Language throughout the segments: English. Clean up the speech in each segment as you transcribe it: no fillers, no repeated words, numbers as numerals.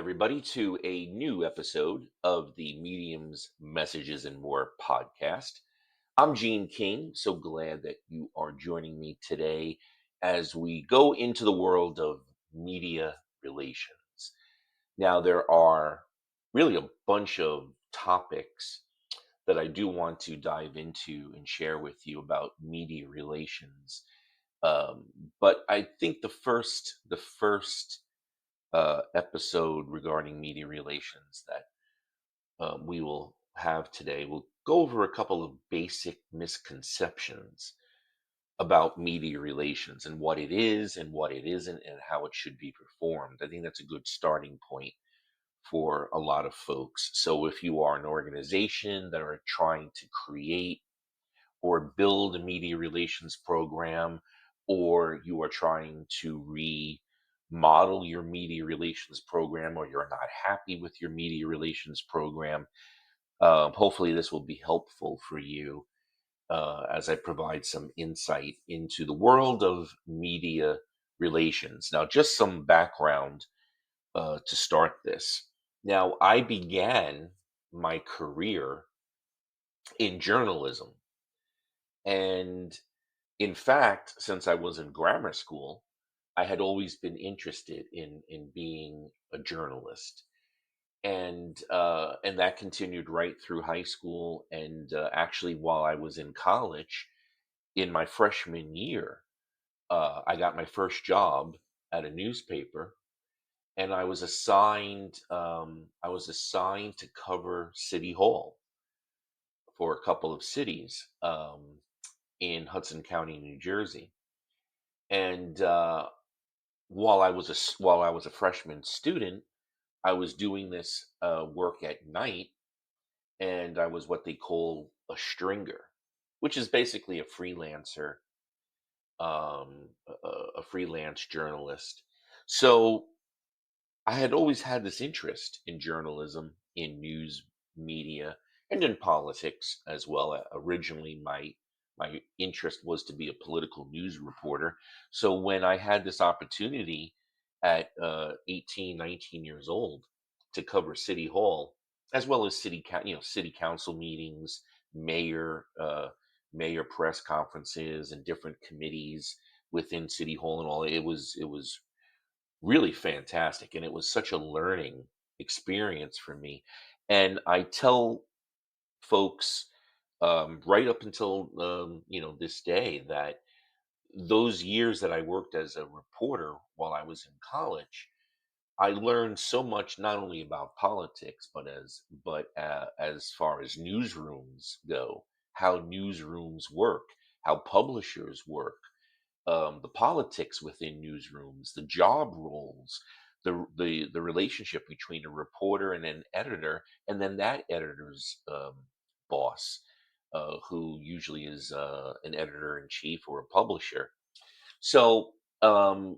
everybody, to a new episode of the Mediums, Messages, and More podcast. I'm Gene King, so glad that you are joining me today as we go into the world of media relations. Now, there are really a bunch of topics that I do want to dive into and share with you about media relations. Um, but I think the first episode regarding media relations that we will have today will go over a couple of basic misconceptions about media relations and what it is and what it isn't and how it should be performed. I think that's a good starting point for a lot of folks. So if you are an organization that are trying to create or build a media relations program, or you are trying to remodel your media relations program, or you're not happy with your media relations program, hopefully this will be helpful for you as I provide some insight into the world of media relations. Now, just some background to start this. Now, I began my career in journalism. And in fact, since I was in grammar school, I had always been interested in being a journalist, and that continued right through high school. And actually, while I was in college, in my freshman year, I got my first job at a newspaper, and I was assigned to cover City Hall for a couple of cities in Hudson County, New Jersey. And while I was a freshman student, I was doing this work at night, and I was what they call a stringer, which is basically a freelancer, a freelance journalist. So I had always had this interest in journalism, in news media, and in politics as well. Originally, my interest was to be a political news reporter. So when I had this opportunity at 18, 19 years old to cover City Hall, as well as city council meetings, mayor mayor press conferences, and different committees within City Hall and all, it was really fantastic, and it was such a learning experience for me. And I tell folks right up until this day that those years that I worked as a reporter while I was in college, I learned so much, not only about politics, but as far as newsrooms go, how newsrooms work, how publishers work, the politics within newsrooms, the job roles, the relationship between a reporter and an editor, and then that editor's boss, who usually is an editor in chief or a publisher. So, and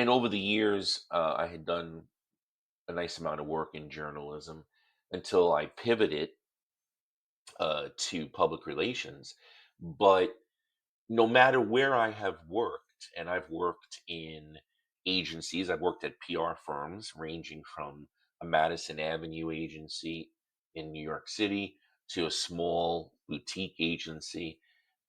over the years, I had done a nice amount of work in journalism until I pivoted to public relations. But no matter where I have worked, and I've worked in agencies, I've worked at PR firms ranging from a Madison Avenue agency in New York City to a small boutique agency,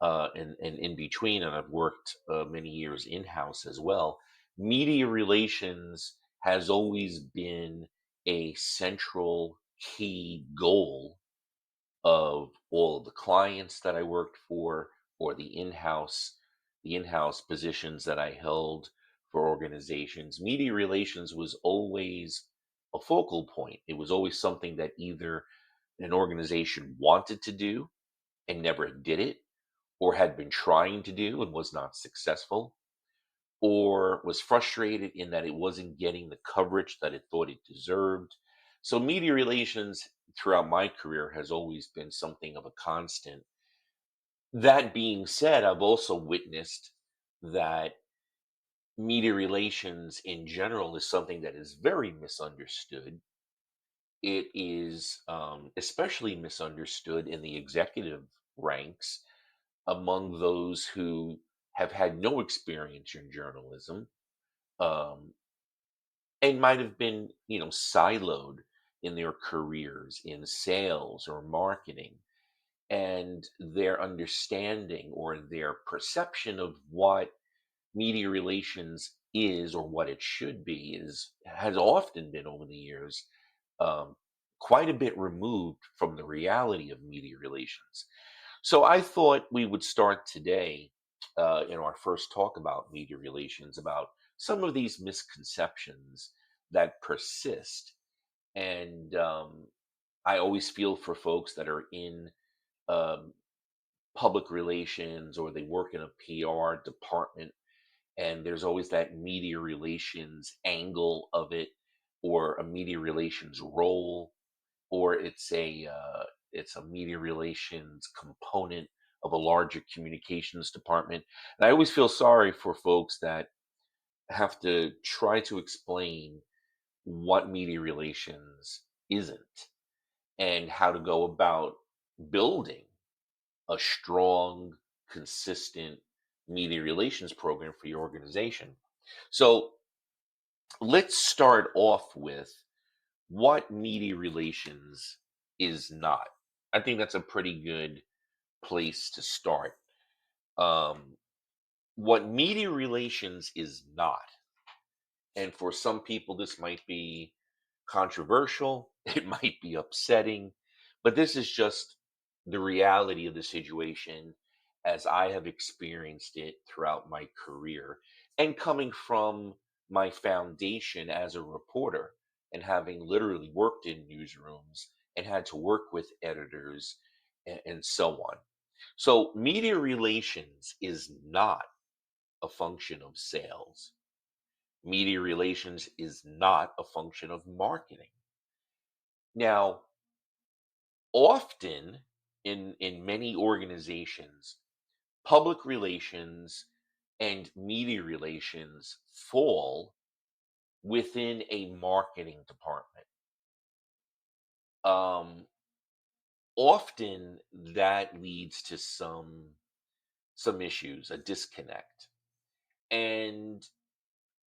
and in between, and I've worked many years in house as well. Media relations has always been a central key goal of all of the clients that I worked for, or the in-house positions that I held for organizations. Media relations was always a focal point. It was always something that either an organization wanted to do and never did it, or had been trying to do and was not successful, or was frustrated in that it wasn't getting the coverage that it thought it deserved. So media relations throughout my career has always been something of a constant. That being said, I've also witnessed that media relations in general is something that is very misunderstood. It is especially misunderstood in the executive ranks, among those who have had no experience in journalism, um, and might have been, siloed in their careers in sales or marketing, and their understanding or their perception of what media relations is or what it should be is has often been over the years um, quite a bit removed from the reality of media relations. So I thought we would start today in our first talk about media relations about some of these misconceptions that persist. And I always feel for folks that are in um, public relations or they work in a PR department, and there's always that media relations angle of it, or a media relations role, or it's a media relations component of a larger communications department. And I always feel sorry for folks that have to try to explain what media relations isn't and how to go about building a strong, consistent media relations program for your organization. So let's start off with what media relations is not. I think that's a pretty good place to start. Um, what media relations is not, and for some people, this might be controversial, it might be upsetting, but this is just the reality of the situation as I have experienced it throughout my career. And coming from my foundation as a reporter and having literally worked in newsrooms and had to work with editors and so on. So, media relations is not a function of sales. Media relations is not a function of marketing. Now, often in many organizations, public relations and media relations fall within a marketing department. Um, Often that leads to some issues, a disconnect. And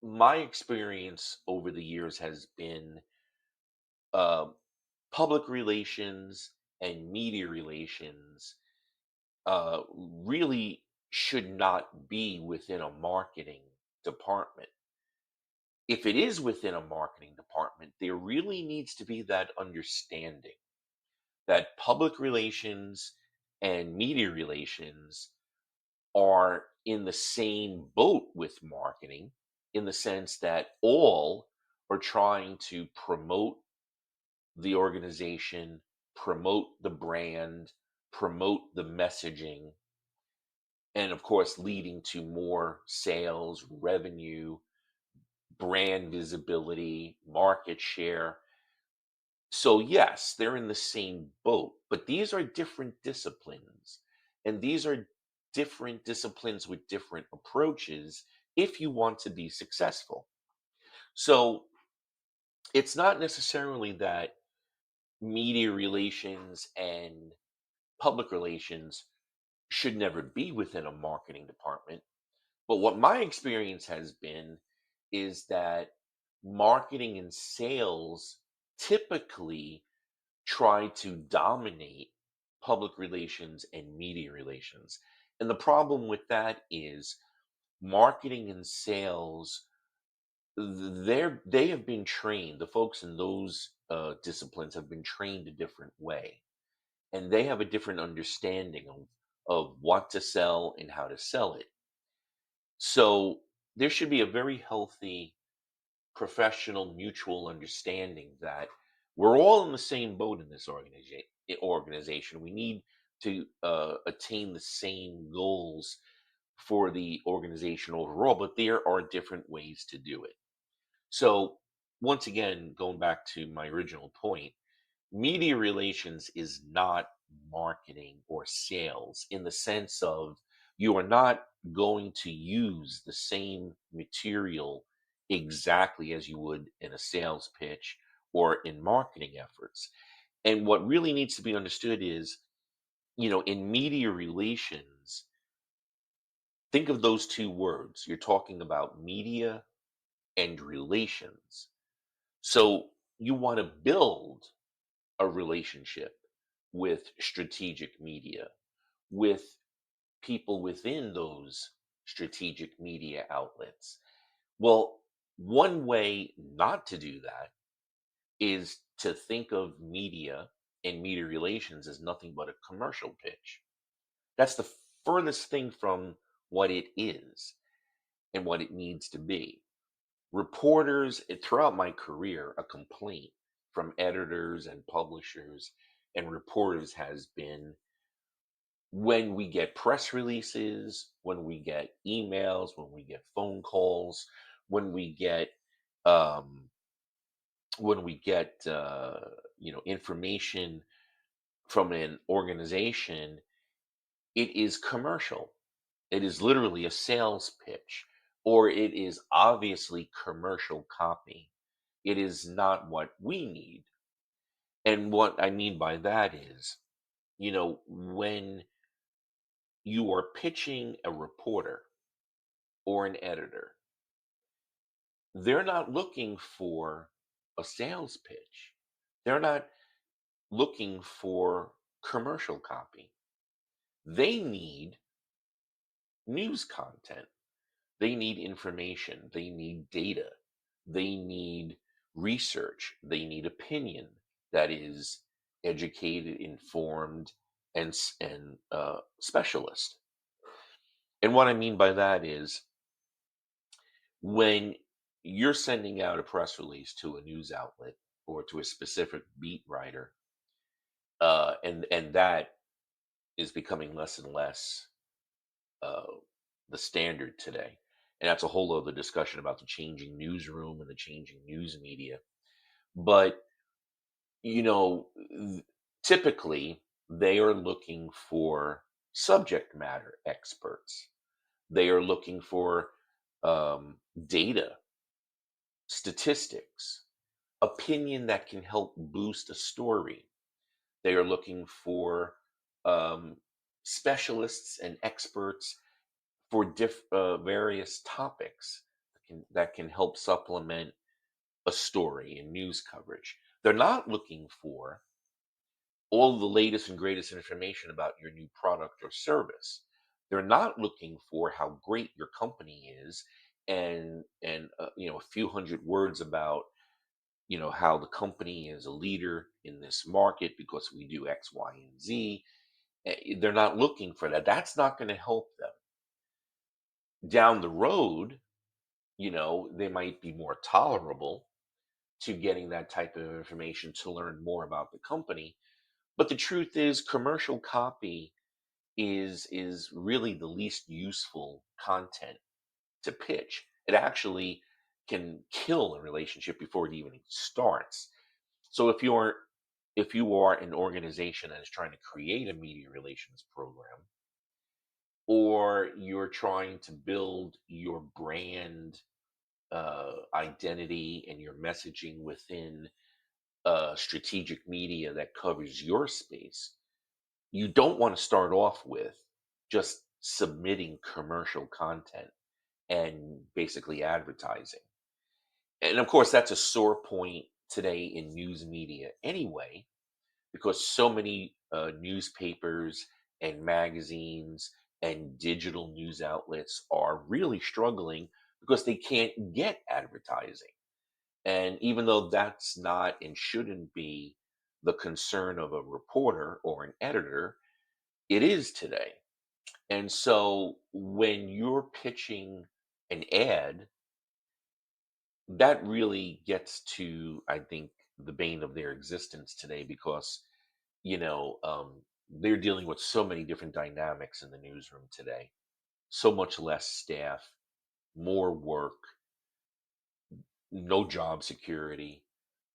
my experience over the years has been uh, public relations and media relations really should not be within a marketing department. If it is within a marketing department, there really needs to be that understanding that public relations and media relations are in the same boat with marketing, in the sense that all are trying to promote the organization, promote the brand, promote the messaging, and of course, leading to more sales, revenue, brand visibility, market share. So, yes, they're in the same boat, but these are different disciplines. And these are different disciplines with different approaches if you want to be successful. So, it's not necessarily that media relations and public relations should never be within a marketing department. But what my experience has been is that marketing and sales typically try to dominate public relations and media relations. And the problem with that is marketing and sales, they have been trained, the folks in those disciplines have been trained a different way. And they have a different understanding of what to sell and how to sell it. So there should be a very healthy professional mutual understanding that we're all in the same boat in this organization. We need to attain the same goals for the organization overall, but there are different ways to do it. So, once again, going back to my original point, media relations is not marketing or sales in the sense of you are not going to use the same material exactly as you would in a sales pitch or in marketing efforts. And what really needs to be understood is, in media relations, think of those two words. You're talking about media and relations. So you want to build a relationship with strategic media, with people within those strategic media outlets. Well, one way not to do that is to think of media and media relations as nothing but a commercial pitch. That's the furthest thing from what it is and what it needs to be. Reporters, throughout my career, a complaint from editors and publishers and reporters has been when we get press releases, when we get emails, when we get phone calls, when we get um, information from an organization, it is commercial. It is literally a sales pitch, or it is obviously commercial copy. It is not what we need. And what I mean by that is, when you are pitching a reporter or an editor, they're not looking for a sales pitch. They're not looking for commercial copy. They need news content. They need information. They need data. They need research. They need opinion that is educated, informed, and specialist. And what I mean by that is when you're sending out a press release to a news outlet or to a specific beat writer, and that is becoming less and less uh, the standard today. And that's a whole other discussion about the changing newsroom and the changing news media. But, you know, typically they are looking for subject matter experts. They are looking for data, statistics, opinion that can help boost a story. They are looking for um, specialists and experts for various topics that can help supplement a story and news coverage. They're not looking for all the latest and greatest information about your new product or service. They're not looking for how great your company is and a few hundred words about how the company is a leader in this market because we do X, Y, and Z. They're not looking for that. That's not going to help them down the road. They might be more tolerable to getting that type of information to learn more about the company. But the truth is, commercial copy is really the least useful content to pitch. It actually can kill a relationship before it even starts. So if you are an organization that is trying to create a media relations program, or you're trying to build your brand identity and your messaging within strategic media that covers your space, you don't want to start off with just submitting commercial content and basically advertising. And of course, that's a sore point today in news media anyway, because so many newspapers and magazines and digital news outlets are really struggling because they can't get advertising. And even though that's not and shouldn't be the concern of a reporter or an editor, it is today. And so when you're pitching an ad, that really gets to, I think, the bane of their existence today because, they're dealing with so many different dynamics in the newsroom today. So much less staff, more work, no job security,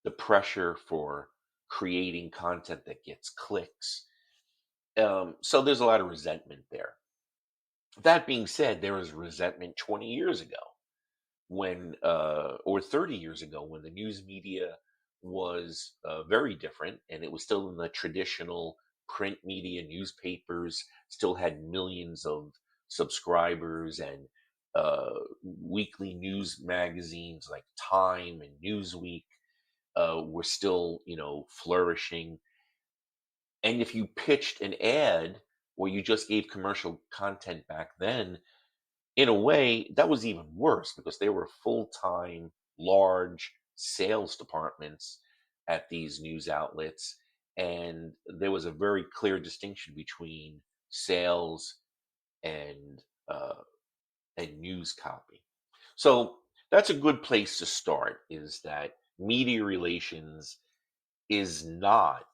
the pressure for creating content that gets clicks. So there's a lot of resentment there. That being said, there was resentment 20 years ago or 30 years ago when the news media was very different and it was still in the traditional print media. Newspapers still had millions of subscribers, and weekly news magazines like Time and Newsweek. were still, flourishing. And if you pitched an ad or you just gave commercial content back then, in a way, that was even worse because they were full-time, large sales departments at these news outlets, and there was a very clear distinction between sales and uh, and news copy. So that's a good place to start. Is that media relations is not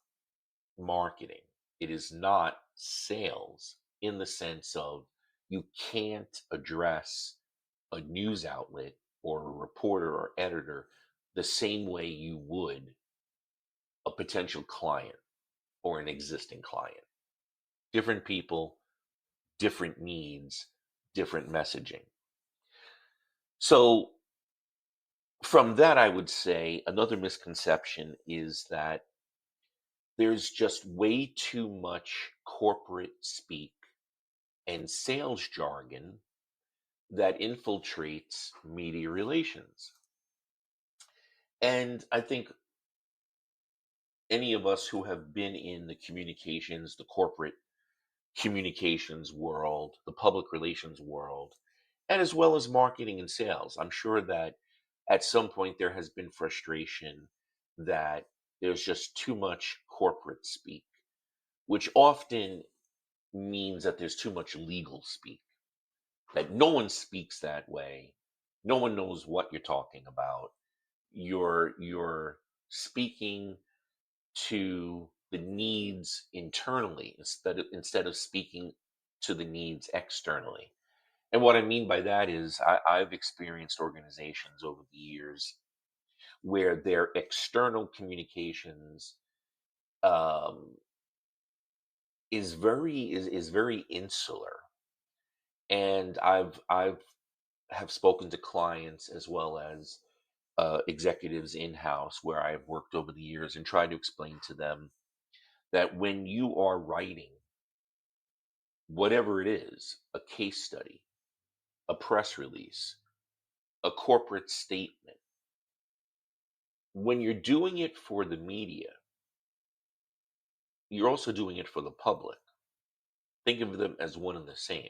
marketing. It is not sales in the sense of you can't address a news outlet or a reporter or editor the same way you would a potential client or an existing client. Different people, different needs, different messaging. So, from that, I would say another misconception is that there's just way too much corporate speak and sales jargon that infiltrates media relations. And I think any of us who have been in the communications, the corporate communications world, the public relations world, and as well as marketing and sales, I'm sure that at some point there has been frustration that there's just too much corporate speak, which often means that there's too much legal speak, that no one speaks that way. No one knows what you're talking about. You're speaking to the needs internally instead of speaking to the needs externally. And what I mean by that is I've experienced organizations over the years where their external communications um, is very insular. And I've have spoken to clients as well as executives in house where I've worked over the years and tried to explain to them that when you are writing whatever it is, a case study, a press release, a corporate statement, when you're doing it for the media, you're also doing it for the public. Think of them as one and the same.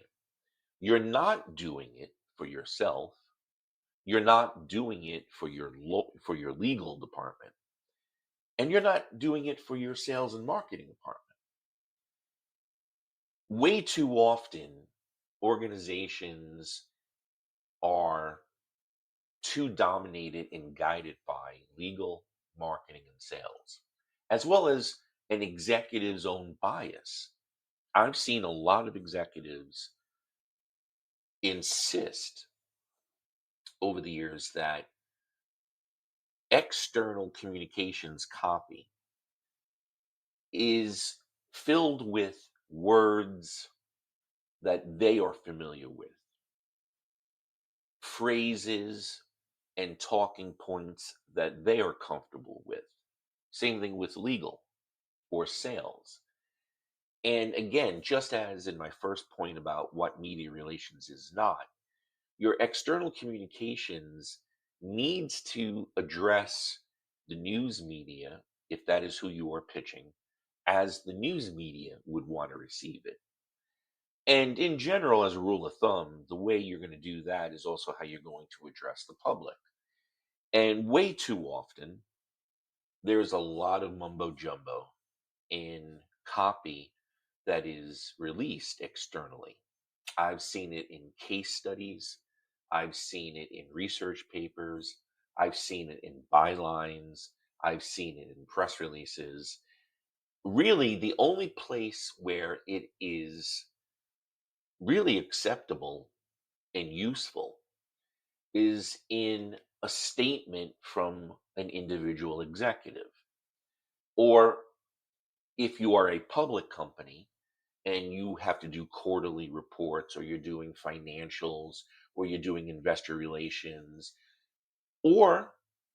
You're not doing it for yourself. You're not doing it for for your legal department, and you're not doing it for your sales and marketing department. Way too often, organizations are too dominated and guided by legal, marketing, and sales, as well as an executive's own bias. I've seen a lot of executives insist over the years that external communications copy is filled with words that they are familiar with, phrases and talking points that they are comfortable with. Same thing with legal or sales. And again, just as in my first point about what media relations is not, your external communications needs to address the news media, if that is who you are pitching, as the news media would want to receive it. And in general, as a rule of thumb, the way you're going to do that is also how you're going to address the public. And way too often, there's a lot of mumbo jumbo in copy that is released externally. I've seen it in case studies. I've seen it in research papers. I've seen it in bylines. I've seen it in press releases. Really, the only place where it is really acceptable and useful is in a statement from an individual executive. Or if you are a public company and you have to do quarterly reports, or you're doing financials, or you're doing investor relations, or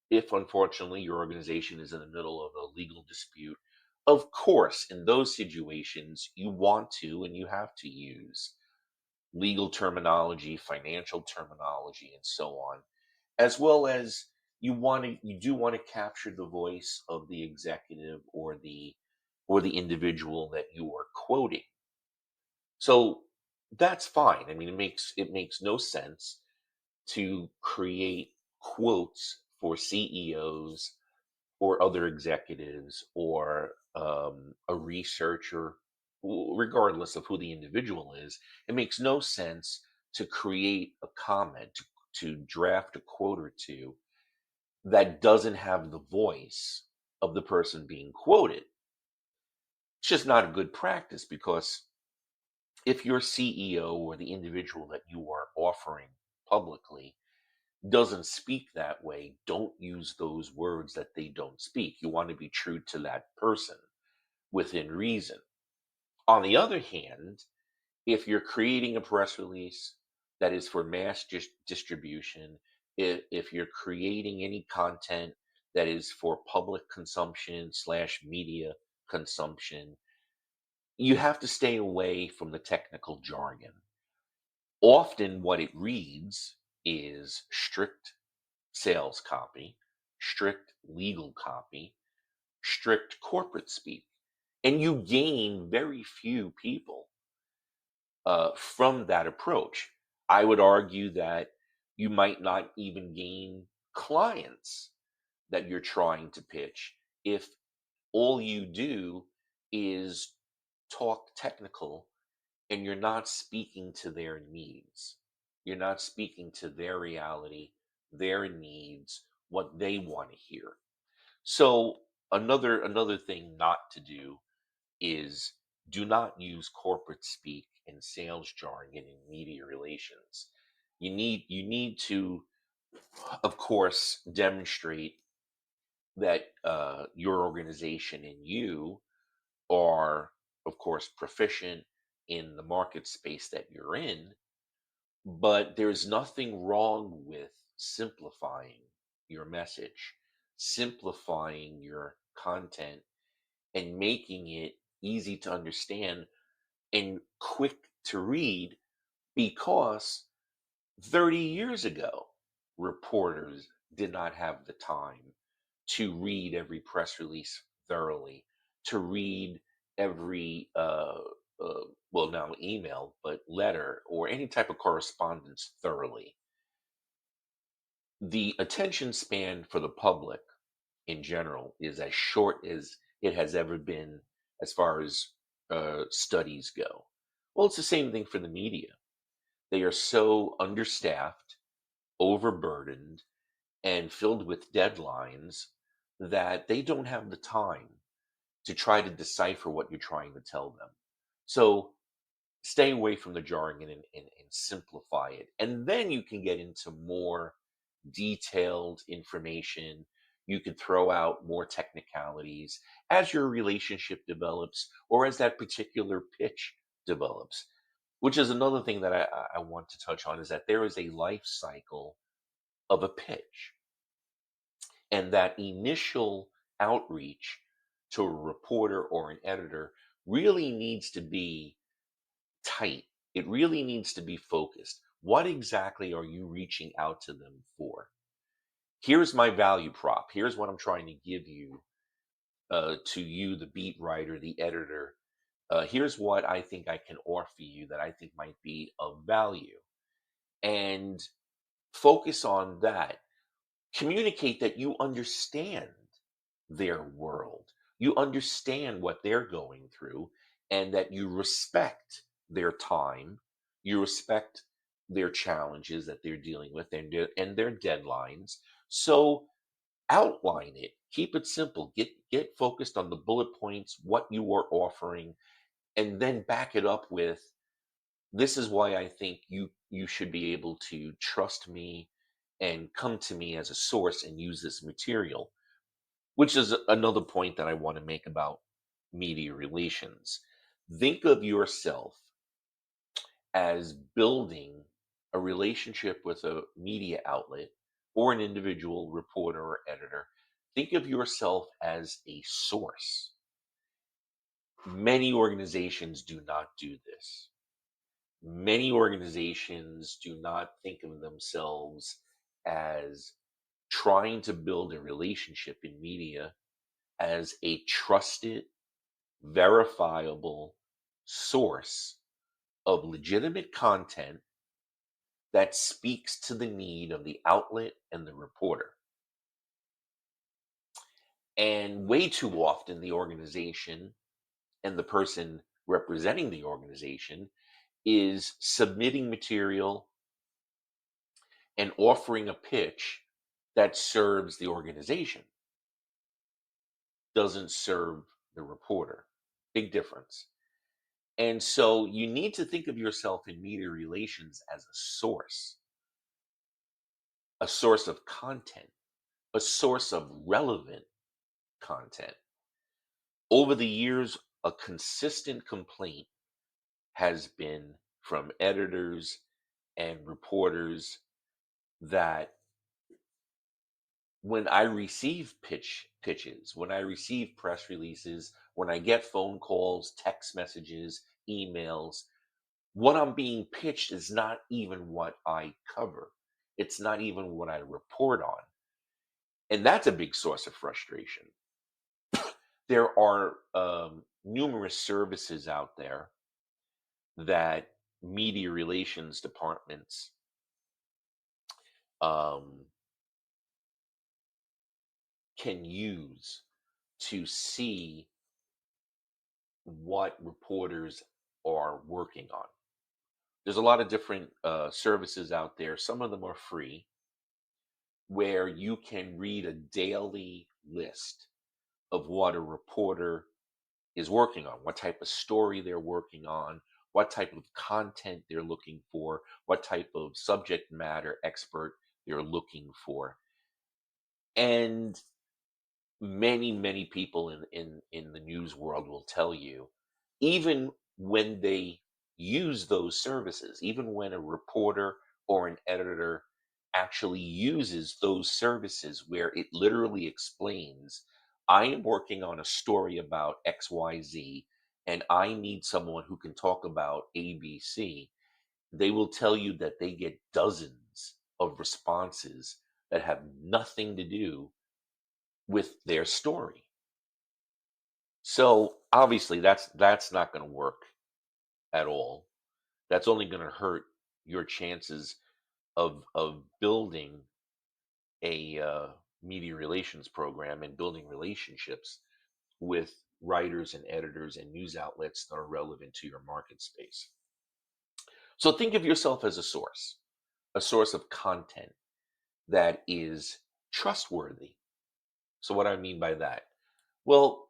if unfortunately your organization is in the middle of a legal dispute, of course, in those situations, you want to and you have to use legal terminology, financial terminology, and so on, as well as you do want to capture the voice of the executive or the individual that you are quoting. So that's fine. I mean, it makes no sense to create quotes for CEOs or other executives or a researcher, regardless of who the individual is. It makes no sense to create a comment, to draft a quote or two that doesn't have the voice of the person being quoted. It's just not a good practice because if your CEO or the individual that you are offering publicly doesn't speak that way, don't use those words that they don't speak. You want to be true to that person within reason. On the other hand, if you're creating a press release that is for mass distribution, if you're creating any content that is for public consumption slash media consumption, you have to stay away from the technical jargon. Often, what it reads is strict sales copy, strict legal copy, strict corporate speak. And you gain very few people from that approach. I would argue that you might not even gain clients that you're trying to pitch if all you do is talk technical and you're not speaking to their needs. You're not speaking to their reality, their needs, what they want to hear. So another thing not to do is do not use corporate speak and sales jargon in media relations. You need to, of course, demonstrate that your organization and you are, of course, proficient in the market space that you're in, but there's nothing wrong with simplifying your message, simplifying your content, and making it easy to understand and quick to read because 30 years ago, reporters did not have the time to read every press release thoroughly, to read every, well, now email, but letter or any type of correspondence thoroughly. The attention span for the public in general is as short as it has ever been as far as studies go. Well, it's the same thing for the media. They are so understaffed, overburdened, and filled with deadlines that they don't have the time to try to decipher what you're trying to tell them. So stay away from the jargon and simplify it. And then you can get into more detailed information. You could throw out more technicalities as your relationship develops or as that particular pitch develops, which is another thing that I want to touch on is that there is a life cycle of a pitch. And that initial outreach to a reporter or an editor really needs to be tight. It really needs to be focused. What exactly are you reaching out to them for? Here's my value prop. Here's what I'm trying to give you, to you, the beat writer, the editor. Here's what I think I can offer you that I think might be of value. And focus on that. Communicate that you understand their world. You understand what they're going through and that you respect their time. You respect their challenges that they're dealing with and their deadlines. So outline it. Keep it simple. Get focused on the bullet points, what you are offering, and then back it up with this is why I think you should be able to trust me and come to me as a source and use this material, which is another point that I want to make about media relations. Think of yourself as building a relationship with a media outlet or an individual reporter or editor. Think of yourself as a source. Many organizations do not do this. Many organizations do not think of themselves as trying to build a relationship in media as a trusted, verifiable source of legitimate content that speaks to the need of the outlet and the reporter. And way too often, the organization and the person representing the organization is submitting material and offering a pitch that serves the organization, doesn't serve the reporter. Big difference. And so you need to think of yourself in media relations as a source of content, a source of relevant content. Over the years, a consistent complaint has been from editors and reporters that when I receive pitches, when I receive press releases, when I get phone calls, text messages, emails, what I'm being pitched is not even what I cover. It's not even what I report on. And that's a big source of frustration. There are numerous services out there that media relations departments um, can use to see what reporters are working on. There's a lot of different services out there. Some of them are free, where you can read a daily list of what a reporter is working on, what type of story they're working on, what type of content they're looking for, what type of subject matter expert they're looking for. And many people in the news world will tell you, even when they use those services, even when a reporter or an editor actually uses those services where it literally explains, I am working on a story about XYZ and I need someone who can talk about ABC, they will tell you that they get dozens of responses that have nothing to do with their story. So obviously that's not going to work at all. That's only going to hurt your chances of building a media relations program and building relationships with writers and editors and news outlets that are relevant to your market space. So think of yourself as a source of content that is trustworthy. So what I mean by that? Well,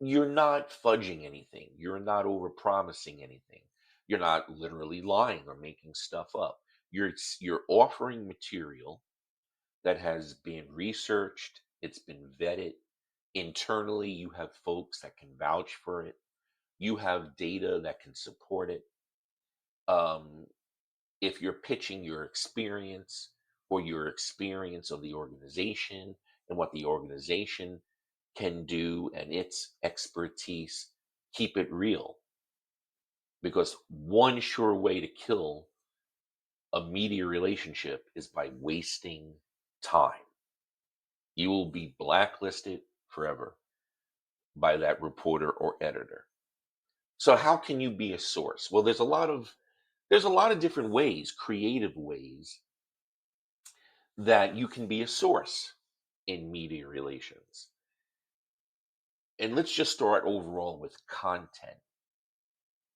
you're not fudging anything. You're not overpromising anything. You're not literally lying or making stuff up. You're offering material that has been researched, it's been vetted. Internally, you have folks that can vouch for it. You have data that can support it. Um, if you're pitching your experience or your experience of the organization and what the organization can do and its expertise, keep it real. Because one sure way to kill a media relationship is by wasting time. You will be blacklisted forever by that reporter or editor. So how can you be a source? Well, there's a lot of different ways, creative ways that you can be a source in media relations. And let's just start overall with content.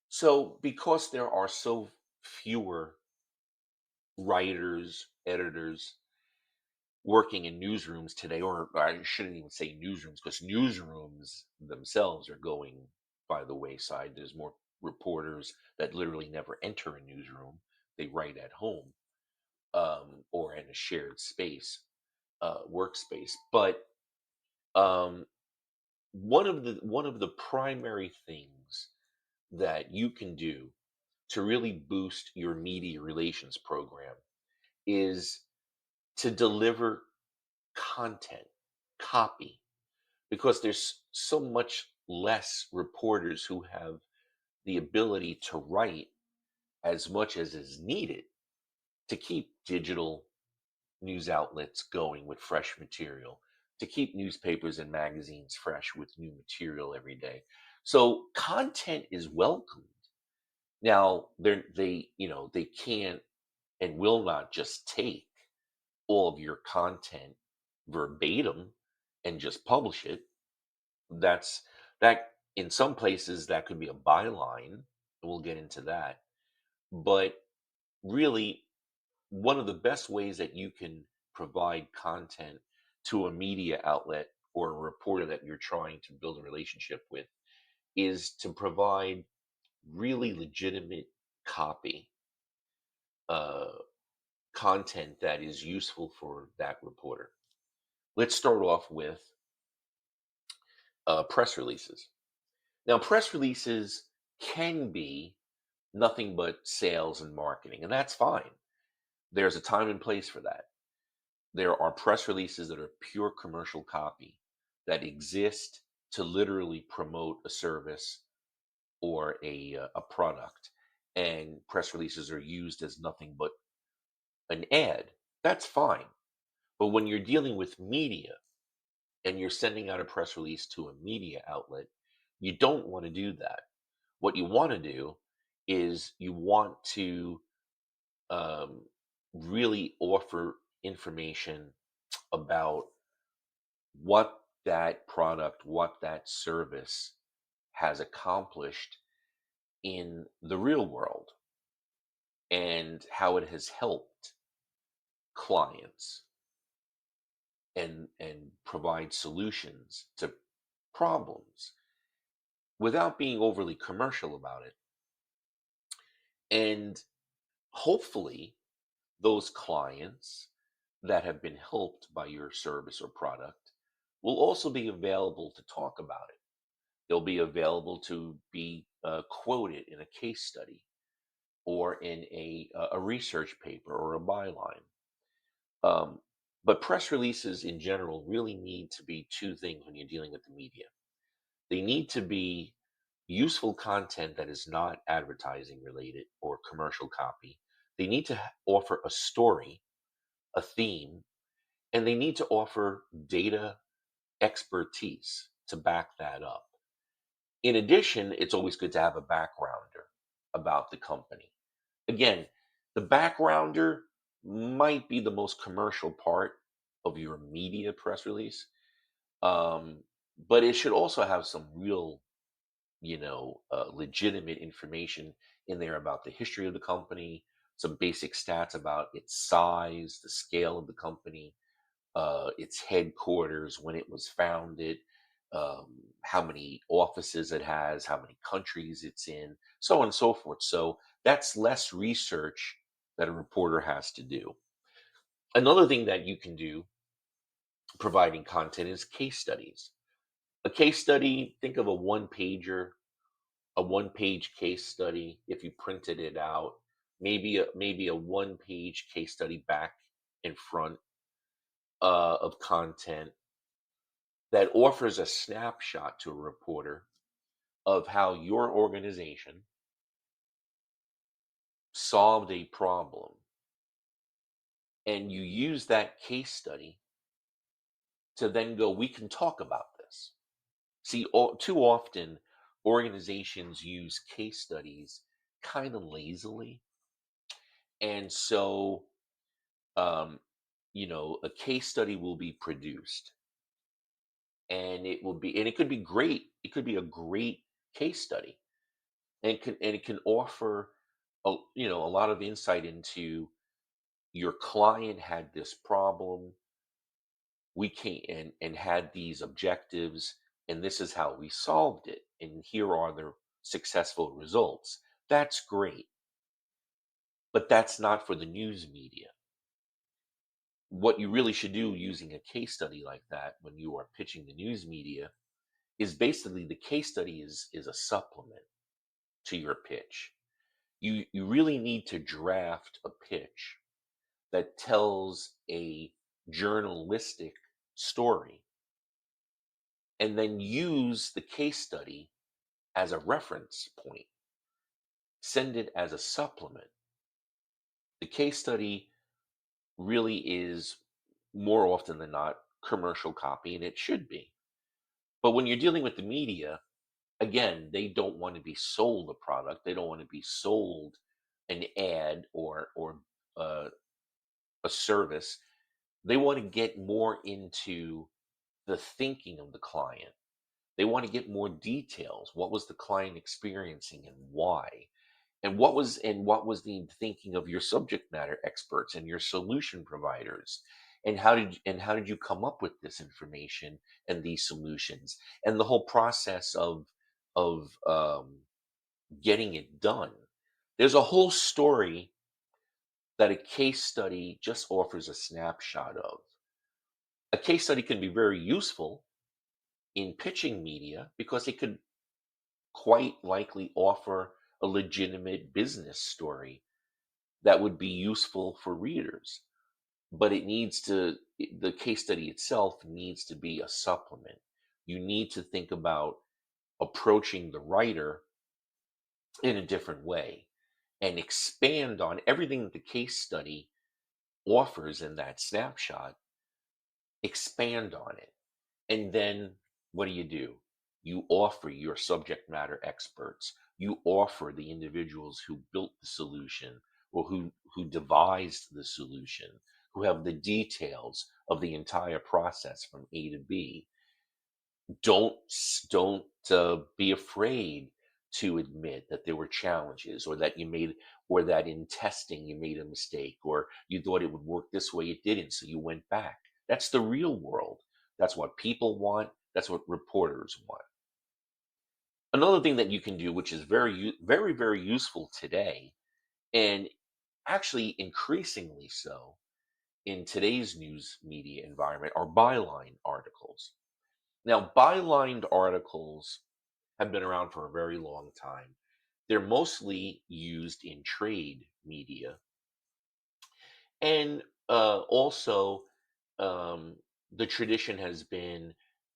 So, because there are so fewer writers, editors working in newsrooms today, or I shouldn't even say newsrooms, because newsrooms themselves are going by the wayside. There's more reporters that literally never enter a newsroom. They write at home or in a shared space, workspace. But um, one of the primary things that you can do to really boost your media relations program is to deliver content, copy, because there's so much less reporters who have the ability to write as much as is needed to keep digital news outlets going with fresh material, to keep newspapers and magazines fresh with new material every day. So content is welcomed. Now, they can't and will not just take all of your content verbatim and just publish it. That's that in some places that could be a byline, and we'll get into that. But really, one of the best ways that you can provide content to a media outlet or a reporter that you're trying to build a relationship with is to provide really legitimate copy, uh, content that is useful for that reporter. Let's start off with press releases. Now, press releases can be nothing but sales and marketing, and that's fine. There's a time and place for that. There are press releases that are pure commercial copy that exist to literally promote a service or a product, and press releases are used as nothing but an ad. That's fine. But when you're dealing with media and you're sending out a press release to a media outlet, you don't want to do that. What you want to do is you want to um, really offer information about what that product, what that service has accomplished in the real world and how it has helped clients and provide solutions to problems without being overly commercial about it. And hopefully, those clients that have been helped by your service or product will also be available to talk about it. They'll be available to be quoted in a case study or in a research paper or a byline. Um, but press releases in general really need to be two things when you're dealing with the media. They need to be useful content that is not advertising related or commercial copy. They need to offer a story, a theme, and they need to offer data expertise to back that up. In addition, it's always good to have a backgrounder about the company. Again, the backgrounder might be the most commercial part of your media press release, um, but it should also have some real, legitimate information in there about the history of the company, some basic stats about its size, the scale of the company, its headquarters, when it was founded, how many offices it has, how many countries it's in, so on and so forth. So that's less research that a reporter has to do. Another thing that you can do providing content is case studies. A case study, think of a one page case study if you printed it out, maybe a one page case study back and front of content that offers a snapshot to a reporter of how your organization solved a problem. And you use that case study to then go, we can talk about this. See, too often organizations use case studies kind of lazily. And so, um, a case study will be produced and it could be great. It could be a great case study and it can offer a lot of insight into your client had this problem, we came and had these objectives, and this is how we solved it, and here are the successful results. That's great, but that's not for the news media. What you really should do using a case study like that when you are pitching the news media is basically the case study is a supplement to your pitch. You really need to draft a pitch that tells a journalistic story and then use the case study as a reference point. Send it as a supplement. The case study really is more often than not commercial copy, and it should be. But when you're dealing with the media, again, they don't want to be sold a product. They don't want to be sold an ad or uh, a service. They want to get more into the thinking of the client. They want to get more details. What was the client experiencing and why? And what was the thinking of your subject matter experts and your solution providers? And how did you come up with this information and these solutions and the whole process of getting it done? There's a whole story that a case study just offers a snapshot of. A case study can be very useful in pitching media because it could quite likely offer a legitimate business story that would be useful for readers. But the case study itself needs to be a supplement. You need to think about approaching the writer in a different way and expand on everything that the case study offers in that snapshot, expand on it. And then what do? You offer your subject matter experts. You offer the individuals who built the solution or who devised the solution, who have the details of the entire process from A to B. Don't be afraid to admit that there were challenges, or that or that in testing you made a mistake, or you thought it would work this way, it didn't, so you went back. That's the real world. That's what people want. That's what reporters want. Another thing that you can do, which is very, very useful today, and actually increasingly so in today's news media environment, are byline articles. Now, bylined articles have been around for a very long time. They're mostly used in trade media, and also um, the tradition has been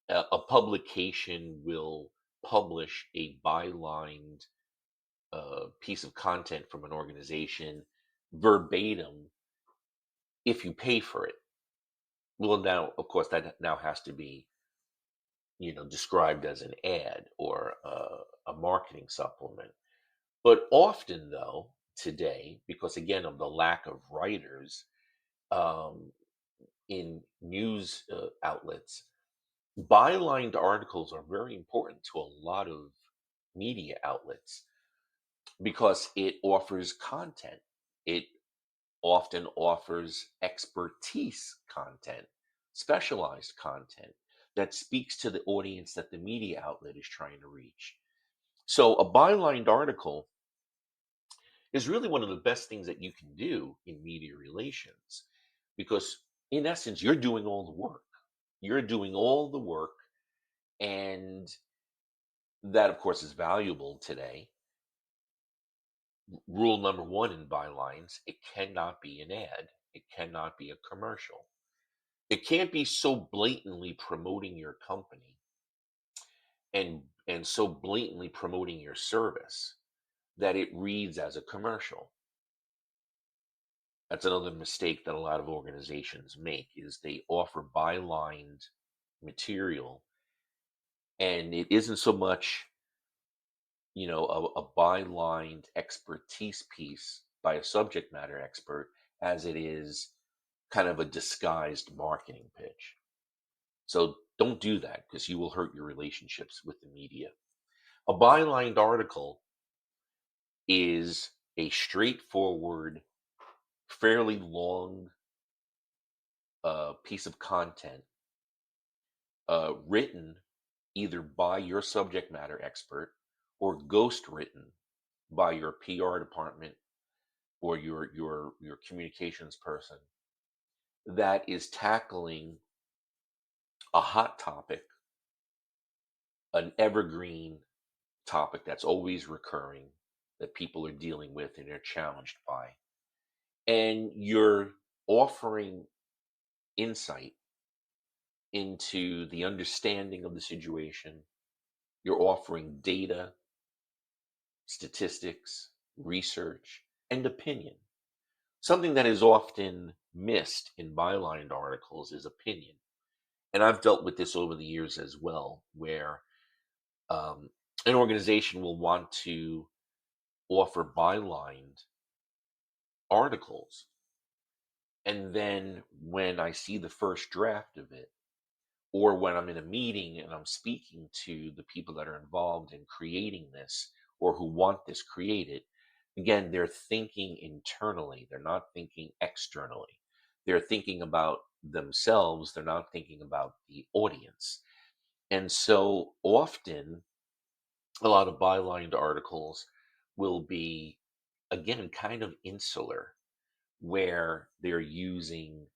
a publication will publish a bylined piece of content from an organization verbatim if you pay for it. Well, now, of course, that now has to be described as an ad or a marketing supplement. But often, though, today, because again of the lack of writers um, in news outlets, bylined articles are very important to a lot of media outlets because it offers content. It often offers expertise content, specialized content that speaks to the audience that the media outlet is trying to reach. So, a bylined article is really one of the best things that you can do in media relations because, in essence, you're doing all the work. You're doing all the work, and that, of course, is valuable today. Rule number one in bylines: it cannot be an ad, it cannot be a commercial. It can't be so blatantly promoting your company and so blatantly promoting your service that it reads as a commercial. That's another mistake that a lot of organizations make is they offer bylined material, and it isn't so much, a bylined expertise piece by a subject matter expert as it is kind of a disguised marketing pitch. So don't do that because you will hurt your relationships with the media. A bylined article is a straightforward, fairly long piece of content written either by your subject matter expert or ghost written by your PR department or your communications person that is tackling a hot topic, an evergreen topic that's always recurring that people are dealing with and they're challenged by. And you're offering insight into the understanding of the situation. You're offering data, statistics, research, and opinion. Something that is often missed in byline articles is opinion. And I've dealt with this over the years as well, where um, an organization will want to offer bylined articles. And then when I see the first draft of it, or when I'm in a meeting and I'm speaking to the people that are involved in creating this or who want this created, again, they're thinking internally. They're not thinking externally. They're thinking about themselves. They're not thinking about the audience. And so often, a lot of bylined articles will be, again, kind of insular, where they're using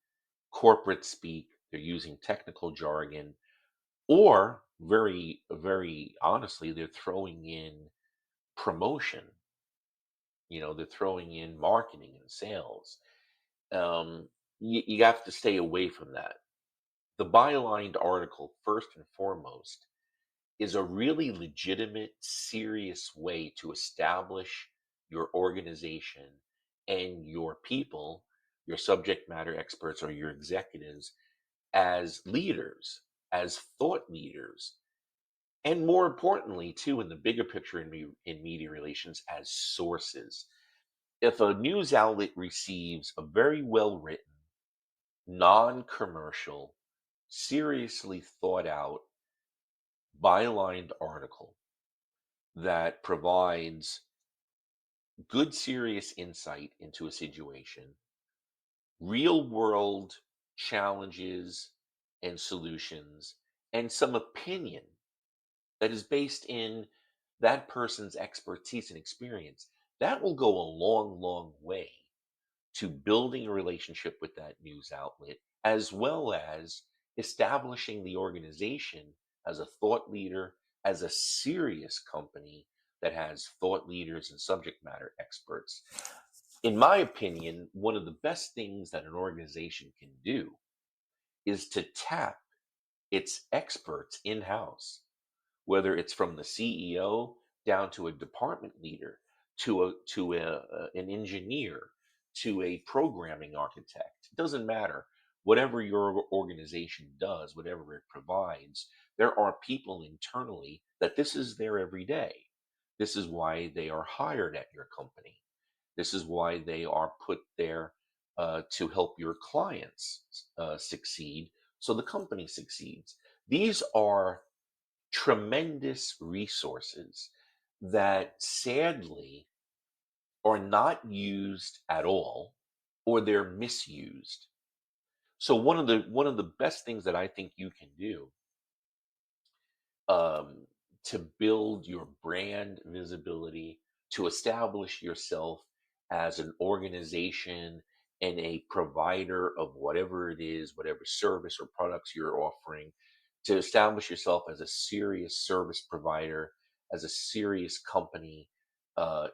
corporate speak, they're using technical jargon, or very honestly, they're throwing in promotion. They're throwing in marketing and sales. You have to stay away from that. The bylined article, first and foremost, is a really legitimate, serious way to establish your organization and your people, your subject matter experts or your executives, as leaders, as thought leaders, and more importantly, too, in the bigger picture in media relations, as sources. If a news outlet receives a very well written, non commercial, seriously thought out, bylined article that provides good, serious insight into a situation, real world challenges and solutions, and some opinion that is based in that person's expertise and experience, that will go a long, long way to building a relationship with that news outlet, as well as establishing the organization as a thought leader, as a serious company that has thought leaders and subject matter experts. In my opinion, one of the best things that an organization can do is to tap its experts in house, whether it's from the CEO down to a department leader, an engineer, to a programming architect. It doesn't matter. Whatever your organization does, whatever it provides, there are people internally that this is their every day. This is why they are hired at your company. This is why they are put there to help your clients succeed, so the company succeeds. These are tremendous resources that sadly are not used at all, or they're misused. So one of the best things that I think you can do, um, to build your brand visibility, to establish yourself as an organization and a provider of whatever it is, whatever service or products you're offering, to establish yourself as a serious service provider, as a serious company,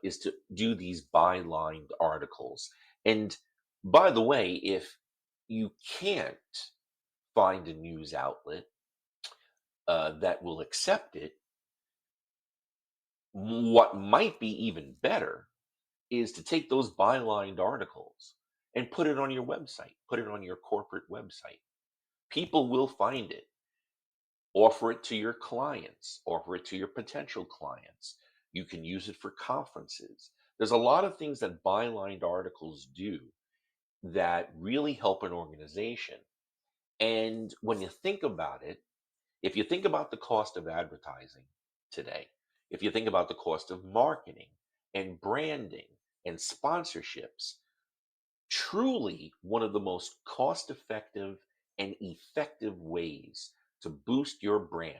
is to do these bylined articles. And by the way, if you can't find a news outlet that will accept it, what might be even better is to take those bylined articles and put it on your website, put it on your corporate website. People will find it. Offer it to your clients, offer it to your potential clients. You can use it for conferences. There's a lot of things that bylined articles do that really help an organization. And when you think about it, if you think about the cost of advertising today, if you think about the cost of marketing and branding and sponsorships, truly one of the most cost effective and effective ways to boost your brand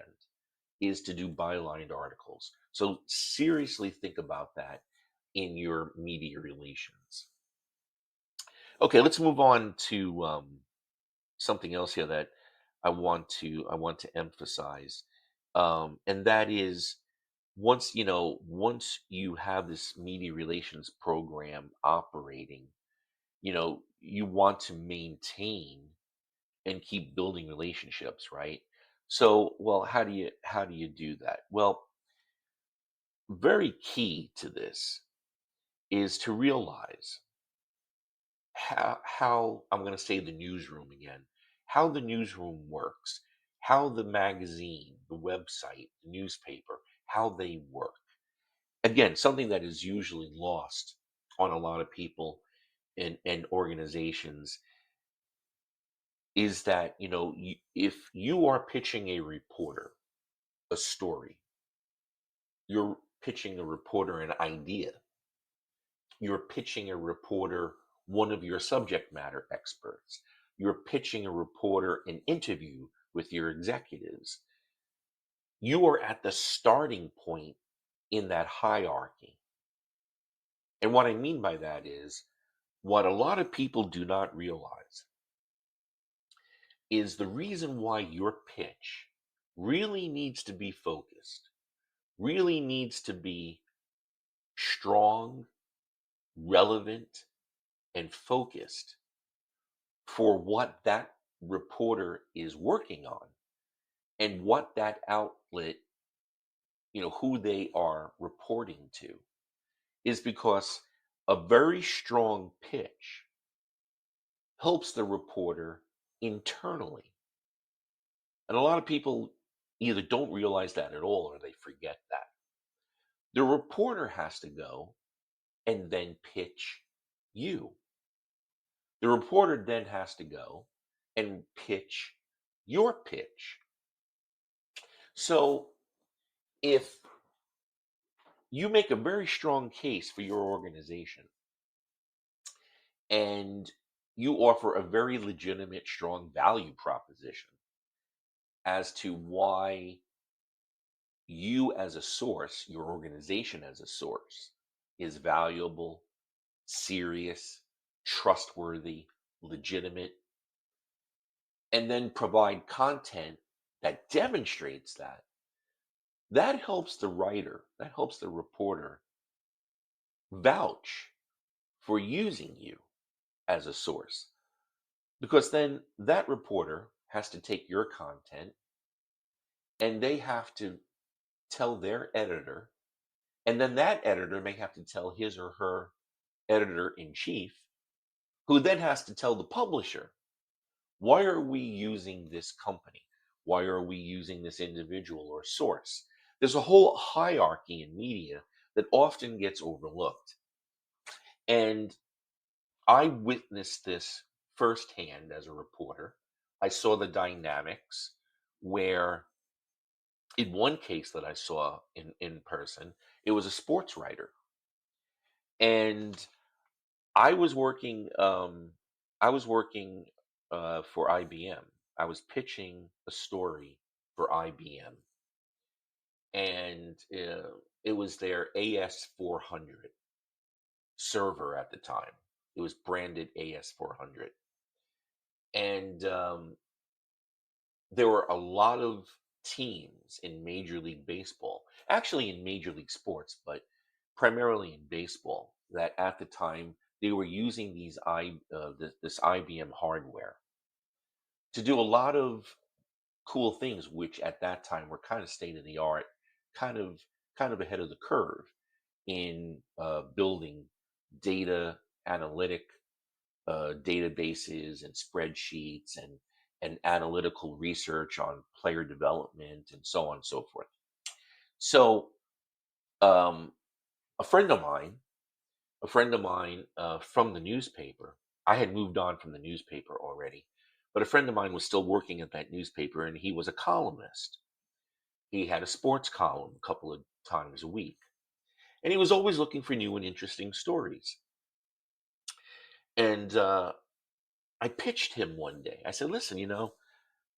is to do bylined articles. So seriously think about that in your media relations. Okay, let's move on to something else here that I want to emphasize, and that is, once you have this media relations program operating, you want to maintain and keep building relationships, right? So, well, how do you do that? Well, very key to this is to realize how I'm going to say the newsroom again, how the newsroom works, how the magazine, the website, the newspaper, how they work. Again, something that is usually lost on a lot of people and organizations is that, if you are pitching a reporter a story, you're pitching a reporter an idea, you're pitching a reporter one of your subject matter experts, you're pitching a reporter an interview with your executives. You are at the starting point in that hierarchy. And what I mean by that is what a lot of people do not realize is the reason why your pitch really needs to be focused, really needs to be strong, relevant, and focused for what that reporter is working on and what that outlet, who they are reporting to, is because a very strong pitch helps the reporter internally. And a lot of people either don't realize that at all or they forget that. The reporter has to go and then pitch you. The reporter then has to go and pitch your pitch. So if you make a very strong case for your organization and you offer a very legitimate, strong value proposition as to why you as a source, your organization as a source, is valuable, serious, trustworthy, legitimate, and then provide content that demonstrates that helps the writer, that helps the reporter vouch for using you as a source. Because then that reporter has to take your content and they have to tell their editor, and then that editor may have to tell his or her editor in chief, who then has to tell the publisher, why are we using this company? Why are we using this individual or source? There's a whole hierarchy in media that often gets overlooked. And I witnessed this firsthand as a reporter. I saw the dynamics where, in one case that I saw in person, it was a sports writer. And I was working I was working for IBM. I was pitching a story for IBM, and it was their AS400 server at the time. It was branded AS400, and there were a lot of teams in Major League Baseball, actually in Major League Sports, but primarily in baseball, that at the time they were using this IBM hardware to do a lot of cool things, which at that time were kind of state of the art, kind of kind of ahead of the curve in building data analytic databases and spreadsheets and analytical research on player development and so on and so forth. So um, a friend of mine, from the newspaper, I had moved on from the newspaper already, but a friend of mine was still working at that newspaper, and he was a columnist. He had a sports column a couple of times a week, and he was always looking for new and interesting stories. And I pitched him one day. I said, "Listen,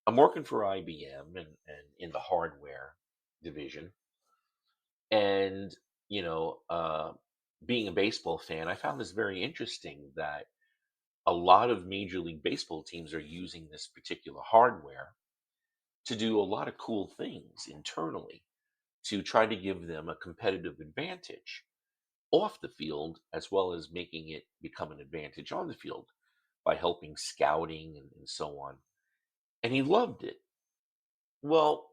I'm working for IBM and in the hardware division. And, you know, uh, being a baseball fan, I found this very interesting that a lot of Major League Baseball teams are using this particular hardware to do a lot of cool things internally to try to give them a competitive advantage off the field, as well as making it become an advantage on the field by helping scouting and so on." And he loved it. Well,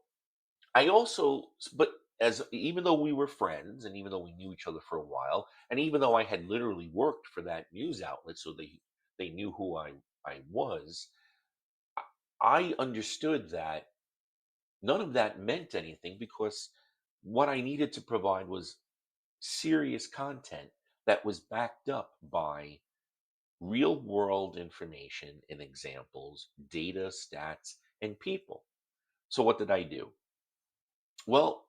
I also, but as even though we were friends and even though we knew each other for a while, and even though I had literally worked for that news outlet, so they knew who I was. I understood that none of that meant anything because what I needed to provide was serious content that was backed up by real world information and examples, data, stats, and people. So, what did I do? Well,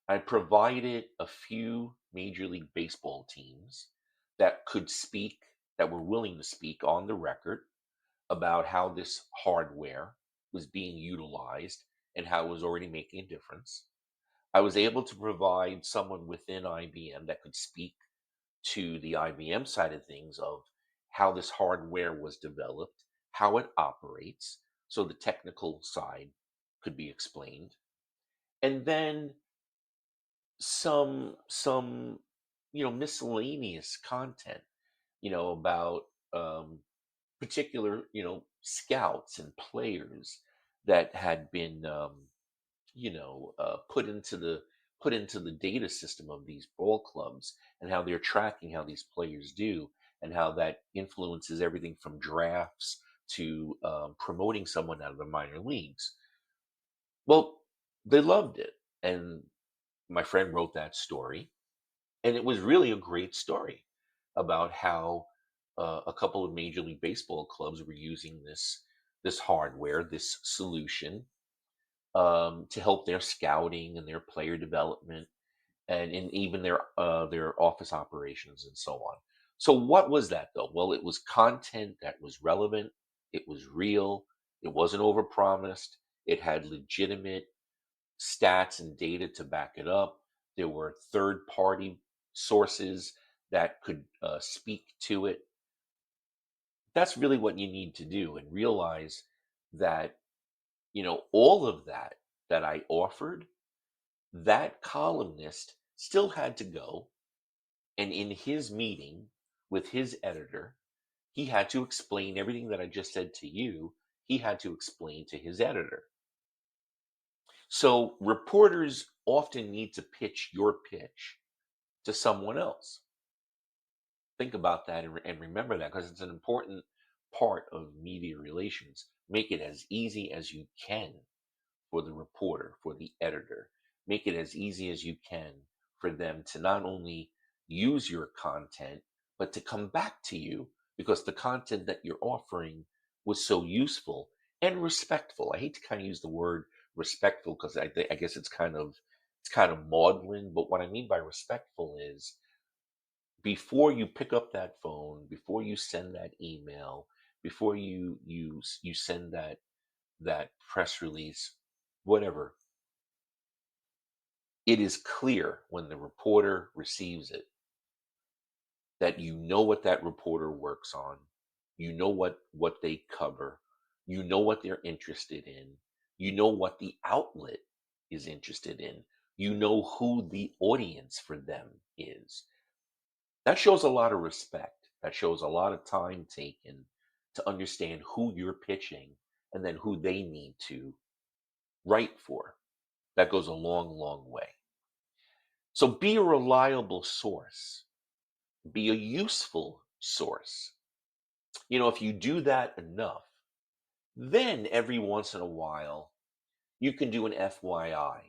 I provided a few Major League Baseball teams that could speak, that were willing to speak on the record about how this hardware was being utilized and how it was already making a difference. I was able to provide someone within IBM that could speak to the IBM side of things of how this hardware was developed, how it operates, so the technical side could be explained. And then some miscellaneous content, about particular, scouts and players that had been put into the data system of these ball clubs, and how they're tracking how these players do, and how that influences everything from drafts to promoting someone out of the minor leagues. Well, they loved it, and my friend wrote that story, and it was really a great story about how a couple of Major League Baseball clubs were using this hardware, this solution, to help their scouting and their player development, and in even their office operations and so on. So what was that though? Well, it was content that was relevant. It was real. It wasn't overpromised. It had legitimate stats and data to back it up. There were third party sources that could speak to it. That's really what you need to do, and realize that, all of that I offered, that columnist still had to go, and in his meeting with his editor, he had to explain everything that I just said to you. He had to explain to his editor. So reporters often need to pitch your pitch to someone else. Think about that, and remember that, because it's an important part of media relations. Make it as easy as you can for the reporter, for the editor. Make it as easy as you can for them to not only use your content, but to come back to you because the content that you're offering was so useful and respectful. I hate to kind of use the word respectful because I guess it's kind of maudlin, but what I mean by respectful is, before you pick up that phone, before you send that email, before you send that press release, whatever, it is clear when the reporter receives it that you know what that reporter works on, you know what they cover, you know what they're interested in, you know what the outlet is interested in, you know who the audience for them is. That shows a lot of respect. That shows a lot of time taken to understand who you're pitching and then who they need to write for. That goes a long, long way. So be a reliable source, be a useful source. If you do that enough, then every once in a while, you can do an FYI,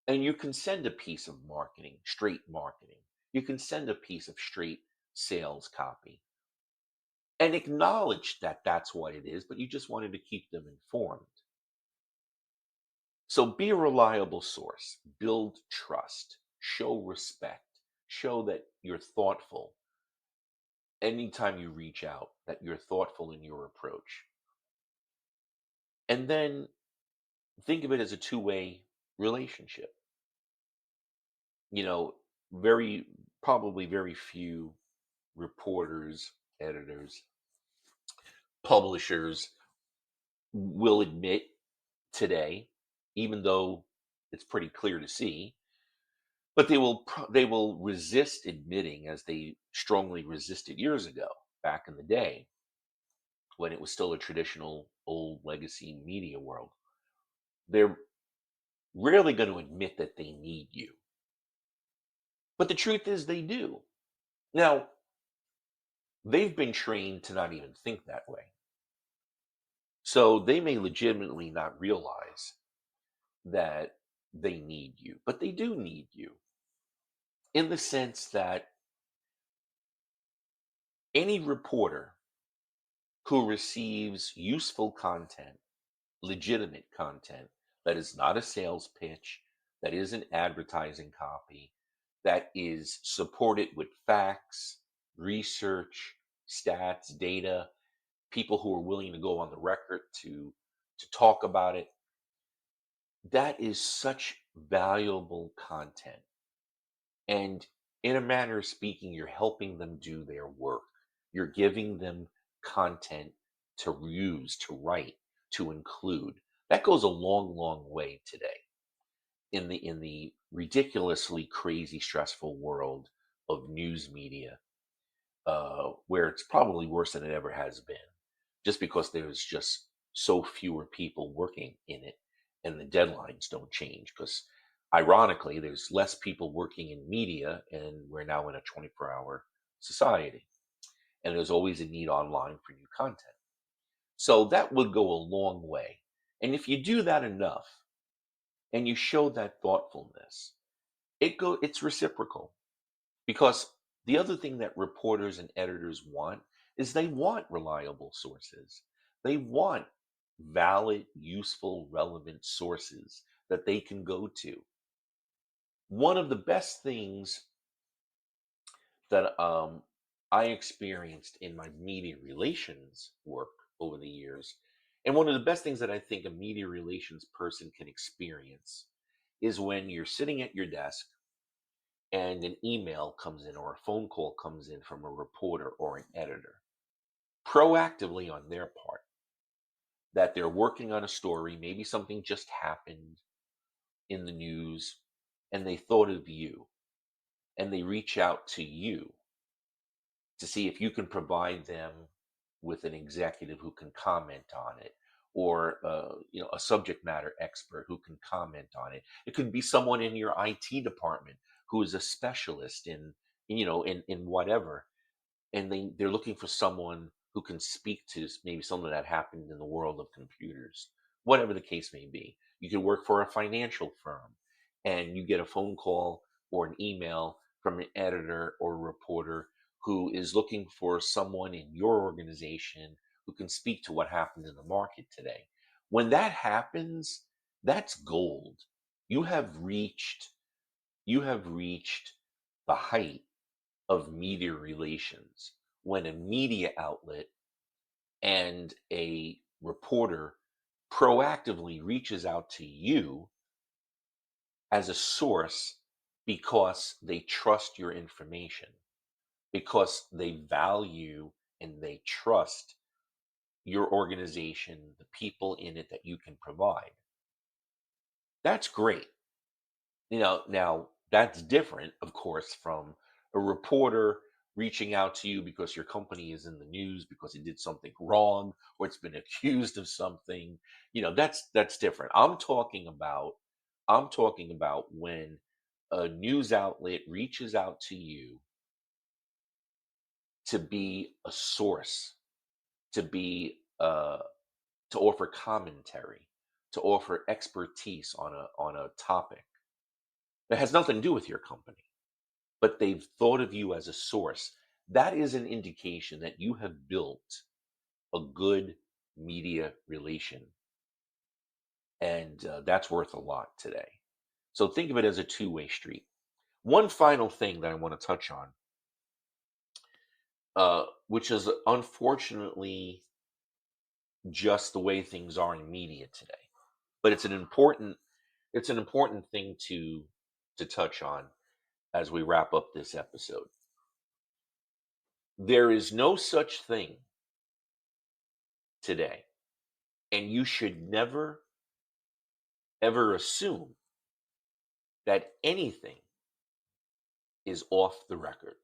and you can send a piece of marketing, straight marketing. You can send a piece of straight sales copy and acknowledge that that's what it is, but you just wanted to keep them informed. So be a reliable source, build trust, show respect, show that you're thoughtful anytime you reach out, that you're thoughtful in your approach. And then think of it as a two-way relationship. You know, very probably very few reporters, editors, publishers will admit today, even though it's pretty clear to see, but they will resist admitting, as they strongly resisted years ago, back in the day when it was still a traditional old legacy media world. They're rarely going to admit that they need you. But the truth is they do. Now, they've been trained to not even think that way. So they may legitimately not realize that they need you, but they do need you in the sense that any reporter who receives useful content, legitimate content, that is not a sales pitch, that is an advertising copy, that is supported with facts, research, stats, data, people who are willing to go on the record to talk about it. That is such valuable content. And in a manner of speaking, you're helping them do their work. You're giving them content to use, to write, to include. That goes a long, long way today in the ridiculously crazy, stressful world of news media, where it's probably worse than it ever has been, just because there's just so fewer people working in it, and the deadlines don't change. Because ironically, there's less people working in media, and we're now in a 24-hour society, and there's always a need online for new content. So that would go a long way. And if you do that enough, and you show that thoughtfulness, it's reciprocal. Because the other thing that reporters and editors want is they want reliable sources. They want valid, useful, relevant sources that they can go to. One of the best things that I experienced in my media relations work over the years, and one of the best things that I think a media relations person can experience, is when you're sitting at your desk and an email comes in or a phone call comes in from a reporter or an editor, proactively on their part, that they're working on a story, maybe something just happened in the news, and they thought of you, and they reach out to you to see if you can provide them with an executive who can comment on it, or a subject matter expert who can comment on it. It could be someone in your IT department who is a specialist in whatever, and they're looking for someone who can speak to maybe something that happened in the world of computers, whatever the case may be. You could work for a financial firm, and you get a phone call or an email from an editor or a reporter who is looking for someone in your organization who can speak to what happened in the market today. When that happens, that's gold. You have reached you have reached the height of media relations when a media outlet and a reporter proactively reaches out to you as a source because they trust your information, because they value and they trust your organization, the people in it that you can provide. That's great. Now that's different, of course, from a reporter reaching out to you because your company is in the news because it did something wrong or it's been accused of something. That's different. I'm talking about when a news outlet reaches out to you to be a source, to be to offer commentary, to offer expertise on a topic that has nothing to do with your company, but they've thought of you as a source. That is an indication that you have built a good media relation, and that's worth a lot today. So think of it as a two-way street. One final thing that I want to touch on, which is unfortunately just the way things are in media today, but it's an important thing to touch on as we wrap up this episode. There is no such thing today, and you should never ever assume that anything is off the record.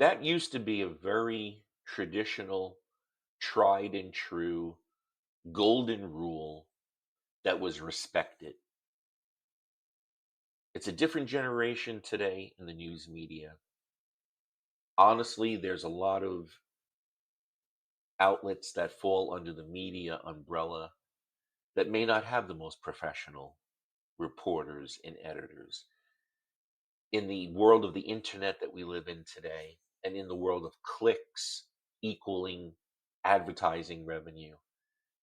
That used to be a very traditional, tried and true, golden rule that was respected. It's a different generation today in the news media. Honestly, there's a lot of outlets that fall under the media umbrella that may not have the most professional reporters and editors. In the world of the internet that we live in today, and in the world of clicks equaling advertising revenue,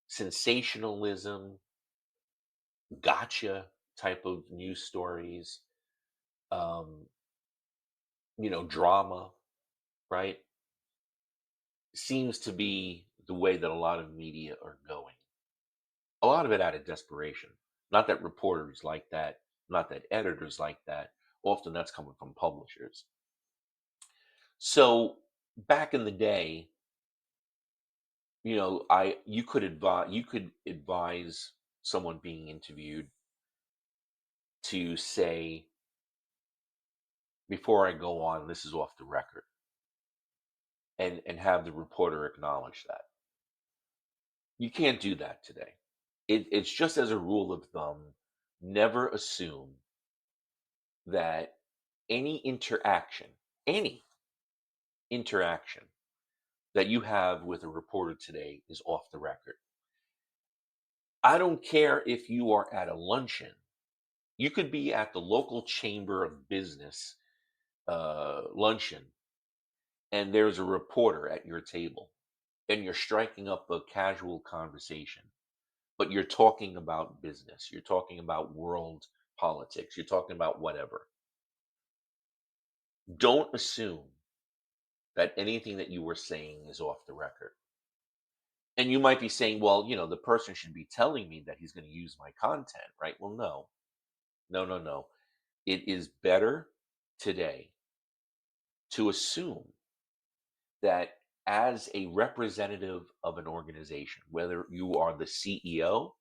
sensationalism, gotcha type of news stories, um, drama, right? Seems to be the way that a lot of media are going. A lot of it out of desperation. Not that reporters like that, not that editors like that. Often that's coming from publishers. So back in the day, I you could advise someone being interviewed to say, before I go on, this is off the record, and have the reporter acknowledge that. You can't do that today. It's just as a rule of thumb, never assume that any any interaction that you have with a reporter today is off the record. I don't care if you are at a luncheon. You could be at the local chamber of business luncheon, and there's a reporter at your table, and you're striking up a casual conversation, but you're talking about business, you're talking about world politics, you're talking about whatever. Don't assume that anything that you were saying is off the record. And you might be saying, well, the person should be telling me that he's going to use my content, right? Well, no, no, no, no. It is better today to assume that as a representative of an organization, whether you are the CEO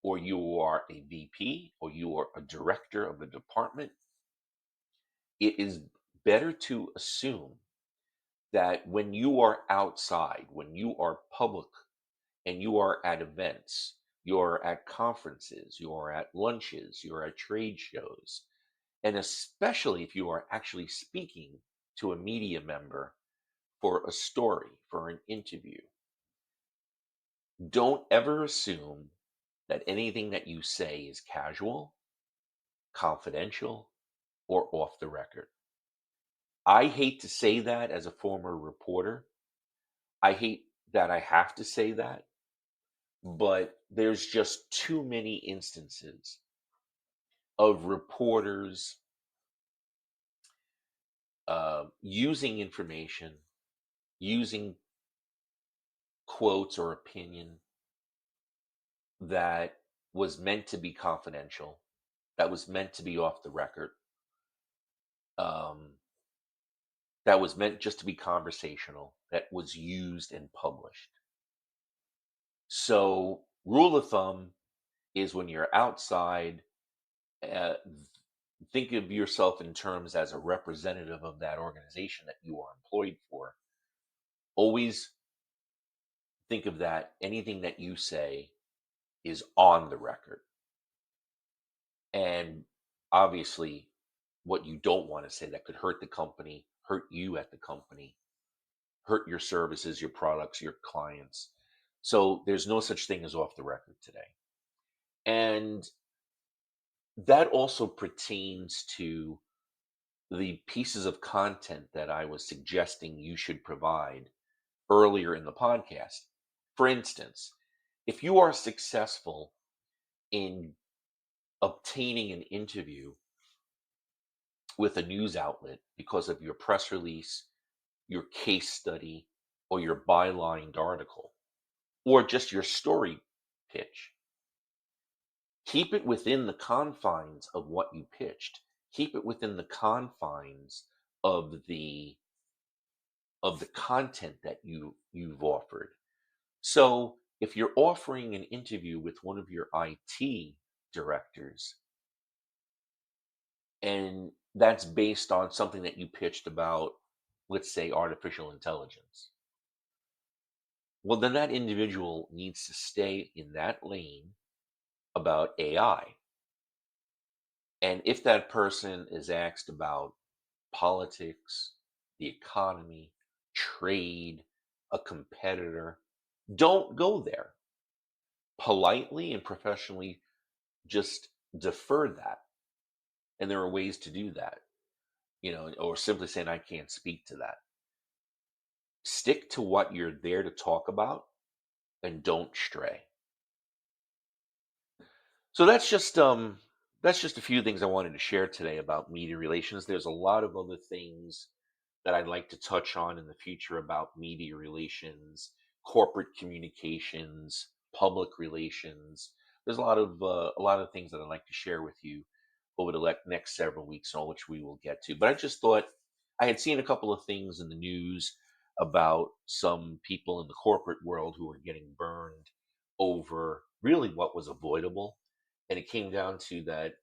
or you are a VP or you are a director of a department, it is better to assume that when you are outside, when you are public, and you are at events, you're at conferences, you're at lunches, you're at trade shows, and especially if you are actually speaking to a media member for a story, for an interview, don't ever assume that anything that you say is casual, confidential, or off the record. I hate to say that as a former reporter. I hate that I have to say that, but there's just too many instances of reporters using information, using quotes or opinion that was meant to be confidential, that was meant to be off the record, um, that was meant just to be conversational, that was used and published. So, rule of thumb is when you're outside, uh, think of yourself in terms as a representative of that organization that you are employed for. Always think of that. Anything that you say is on the record. And obviously, what you don't want to say that could hurt the company, hurt you at the company, hurt your services, your products, your clients. So there's no such thing as off the record today. And that also pertains to the pieces of content that I was suggesting you should provide earlier in the podcast. For instance, if you are successful in obtaining an interview with a news outlet because of your press release, your case study, or your bylined article, or just your story pitch, keep it within the confines of what you pitched. Keep it within the confines of the content that you've offered. So if you're offering an interview with one of your IT directors, and that's based on something that you pitched about, let's say, artificial intelligence, well, then that individual needs to stay in that lane about AI. And if that person is asked about politics, the economy, trade, a competitor. Don't go there. Politely and professionally just defer that. And there are ways to do that, or simply saying, I can't speak to that. Stick to what you're there to talk about and don't stray. So that's just a few things I wanted to share today about media relations. There's a lot of other things that I'd like to touch on in the future about media relations, corporate communications, public relations. There's a lot of things that I'd like to share with you over the next several weeks, all which we will get to. But I just thought I had seen a couple of things in the news about some people in the corporate world who were getting burned over really what was avoidable, and it came down to that.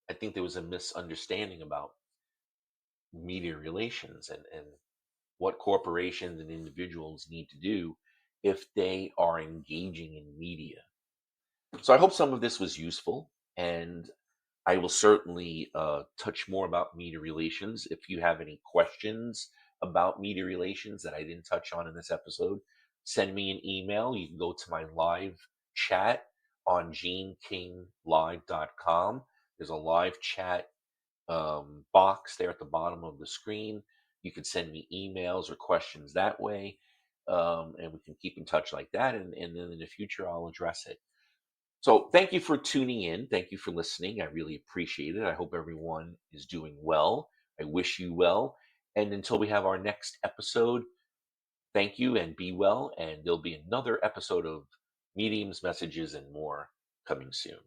I think there was a misunderstanding about media relations and what corporations and individuals need to do if they are engaging in media. So I hope some of this was useful, and I will certainly touch more about media relations. If you have any questions about media relations that I didn't touch on in this episode, send me an email. You can go to my live chat on genekinglive.com. There's a live chat box there at the bottom of the screen. You can send me emails or questions that way, and we can keep in touch like that. And then in the future, I'll address it. So thank you for tuning in. Thank you for listening. I really appreciate it. I hope everyone is doing well. I wish you well. And until we have our next episode, thank you and be well. And there'll be another episode of Mediums, Messages, and More coming soon.